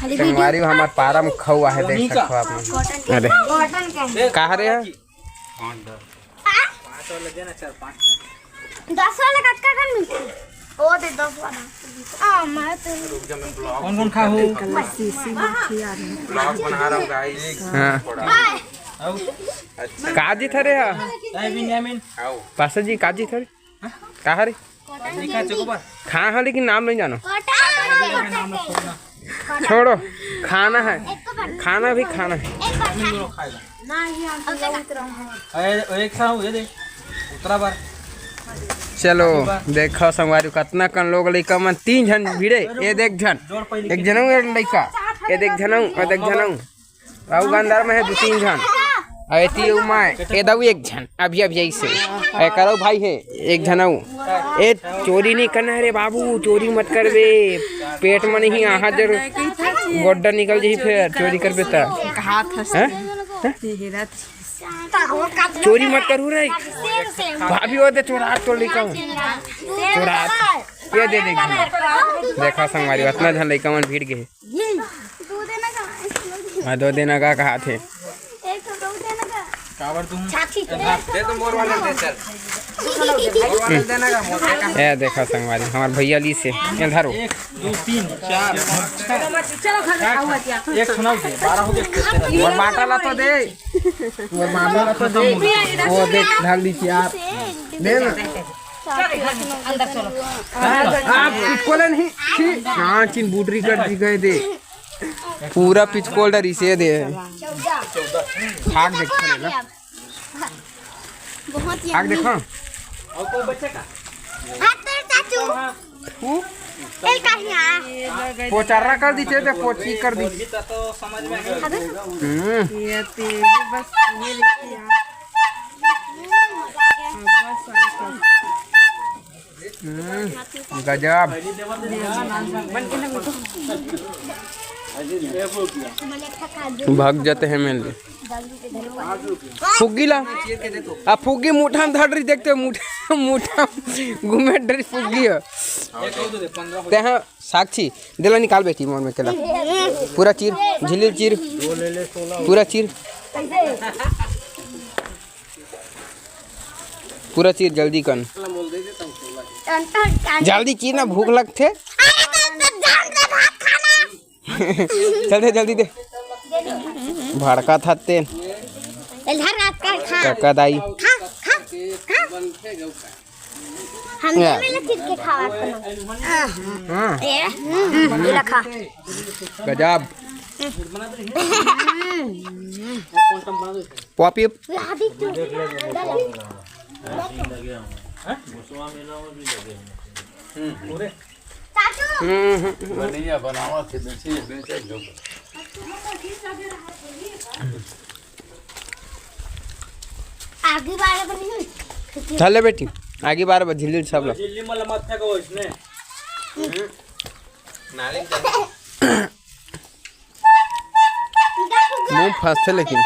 संगवारी हमार पारम खौआ है, देख सकते हो आप। अरे कहाँ रे है 5 वाला देना 4-5 10 वाला कटका कर मिलता ओ दे 10 वाला मैं तो कौन खाओ ब्लॉग बना रहा हूँ गाइस। हां काजी थरे है बिन्यामिन आओ पासा जी काजी थरे कहाँ रे लिखा चोकोबार खा है लेकिन नाम नहीं जानो। छोड़ो खाना है, खाना भी खाना है। एक खाओ ये दे उतरा बार। चलो देखो संगवारी कितना कन लोग लइका मन 3 जन भिड़े। ये देख जन एक जनऊ लइका, ये देख जनऊ और देख जनऊ और गंदार में है 2-3 जन ऐती उमाय ए दऊ 1 जन अभी ऐसे ए करो भाई है 1 जनऊ। ए चोरी नहीं करना रे बाबू, चोरी मत कर बे, पेट में नहीं आहा जर गोड्डा निकल जी फिर चोरी करबे त चोरी मत करू रे भाभी। वो दे चोरा तो लइका चोरा ये दे देख देखा संगवारी इतना जन लइका मन भीड़ गए। हां 2 देना का कहा थे कावर तुम दे तो मोर वाले दे चल मोर वाले देना का मोर का। ए देखा संगवारी हमार भैया ली से इधर 1 2 3 4 चलो एक सुनाओ दे 12 हो गए और बाटा ला तो दे और मामला ला तो दे वो देख ढाल दी यार दे ना अंदर चलो आप पिचकोले नहीं हां चिन बूटरी कर दी गए दे पूरा पिचकोल्डर इसे दे खाक देखो ना बहुत खाक देखो और कोई बच्चे का हां तेरे चाचू ए कहिया पोचारा कर दी दे पोची कर दी तो समझ में ये बस ये लिखिए गजब भाग जाते हैं मेले फुग्गी ला आ फुग्गी मुठा में धर रही देखते हो मुठा मुठा घूमे डरी फुग्गी है ते हाँ साक्षी दिला निकाल बेटी मोर में केला पूरा चीर झिल्ली चीर पूरा चीर पूरा चीर जल्दी कर जल्दी चीर ना भूख लगते चल दे जल्दी दे भड़का था ते काका दाई हमने मिला चिट के खावा ये खा गजब पॉपी बढ़िया बनावा थे बेचे जो आगे बारे बनी चल बेटी आगे बार झिल्ली सब लो दिल्ली में मत फेंको इसने मुंह फंसते लेकिन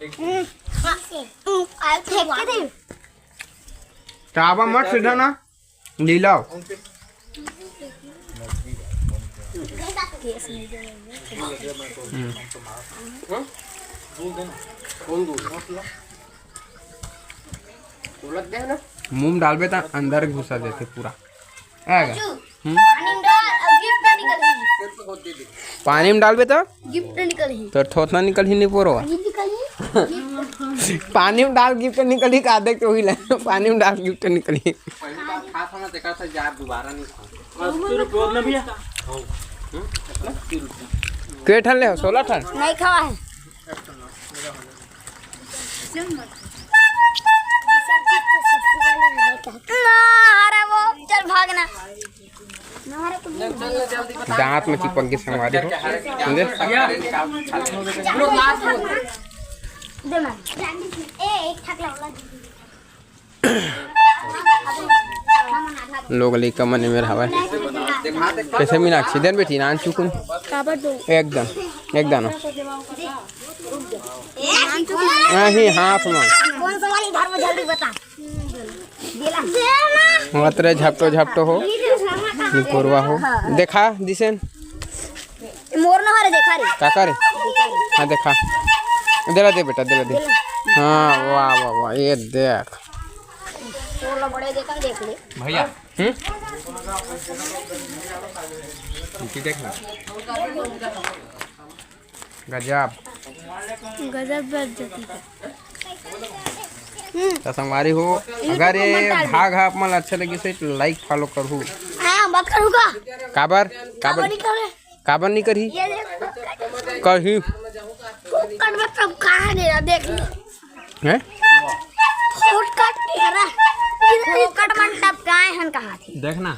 फेंक के दे टावा मत सीधा ना लीलाओ मुंह डालबे तो अंदर घुसा देते पूरा आएगा। पानी में डालबे तो गिफ्ट निकली तो ठोतना निकल ही नहीं पोरो पानी में डाल गिफ्ट निकली का देख तो वही पानी में डाल गिफ्ट निकली पहली बार खा था ना देखा था यार दोबारा नहीं खा 80 रुपये में भैया के ठन ले 16 ठन नहीं खावा है अरे वो चल भागना दांत में चिपक के संगवारी हो समझे दे मैं ए एक ठक लाओ लोग लेकर मने में हवा कैसे मीनाक्षी देन बेटी नान चुकुन एकदम एकदम नहीं हाथ में कौन सा वाली घर में जल्दी बता मात्र झपटो झपटो हो निकोरवा हो देखा दिसेन मोर ना हरे देखा रे काका रे हाँ देखा दिला दे बेटा दिला दे हाँ वाह वाह वाह ये देख मोर बड़े देखा देख ले भैया हम्म देख ना गजब गजब बेइज्जती तो संगवारी हो अगर ये भाग हा मन अच्छा लगी तो लाइक फॉलो करहु हां मत करूंगा काबर काबर नहीं करे काबर नहीं करही ये देख कही कट मतलब कहां दे रहा देख हैं फुट कट तेरा ये कट मन टप गाय हन कहां थी देखना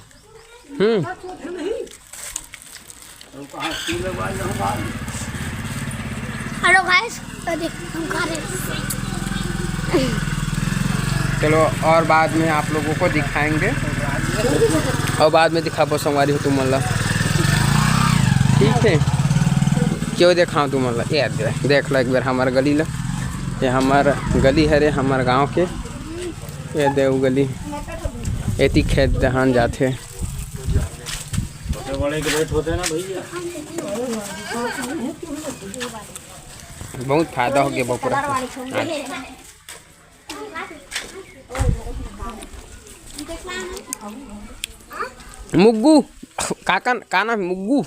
हेलो गाइस तो देख हम खा रहे चलो और बाद में आप लोगों को दिखाएंगे और बाद में दिखाबो संगवारी हो तुम मला ठीक है क्यों दिखाऊं तुम मला ये देख लो एक बार हमार गली ला ये हमार गली है रे हमार गांव के ये देव गली एती खेत दहान जाते बड़े के रेट होते हैं ना भैया बहुत फायदा हो गया बपुरा मुग्गू काका का नाम मुग्गू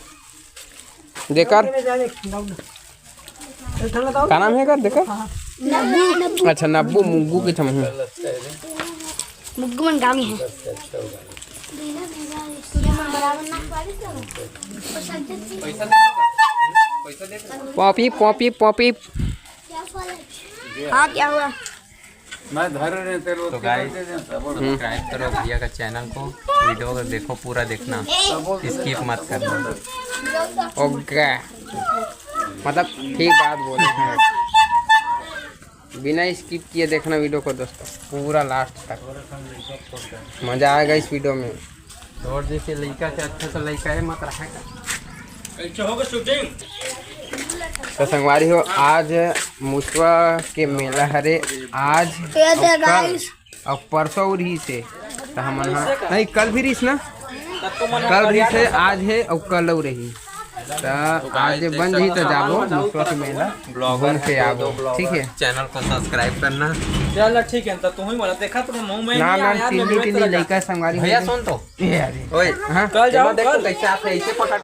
देकर का नाम है कर देकर अच्छा नब्बू मुग्गू के थम मुग्गू मन गांव में है पॉपी पॉपी पॉपी हाँ क्या हुआ मैं धर रहे तेरे तो गाइस सब्सक्राइब करो भैया का चैनल को वीडियो को देखो पूरा देखना स्किप मत करना ओके मतलब ठीक बात बोले हैं बिना स्किप किए देखना वीडियो को दोस्तों पूरा लास्ट तक मजा आएगा इस वीडियो में और जैसे लड़का से अच्छा सा लड़का है मत रहेगा कैसे होगा शूटिंग तो संगवारी हो आज मुसवा के मेला हरे आज और परसों रही से तो हम नहीं कल भी रही ना कल रही है आज है और कल रही तो आज बन रही तो जाबो मुसवा के मेला घूम के आबो ठीक है चैनल को सब्सक्राइब करना चल ठीक है तो तू ही बोला देखा तूने मुंह में ना तीन लड़का संगवारी भैया सुन तो ये अरे ओए हाँ कल जाओ देखो कैसे आप ऐसे पकड़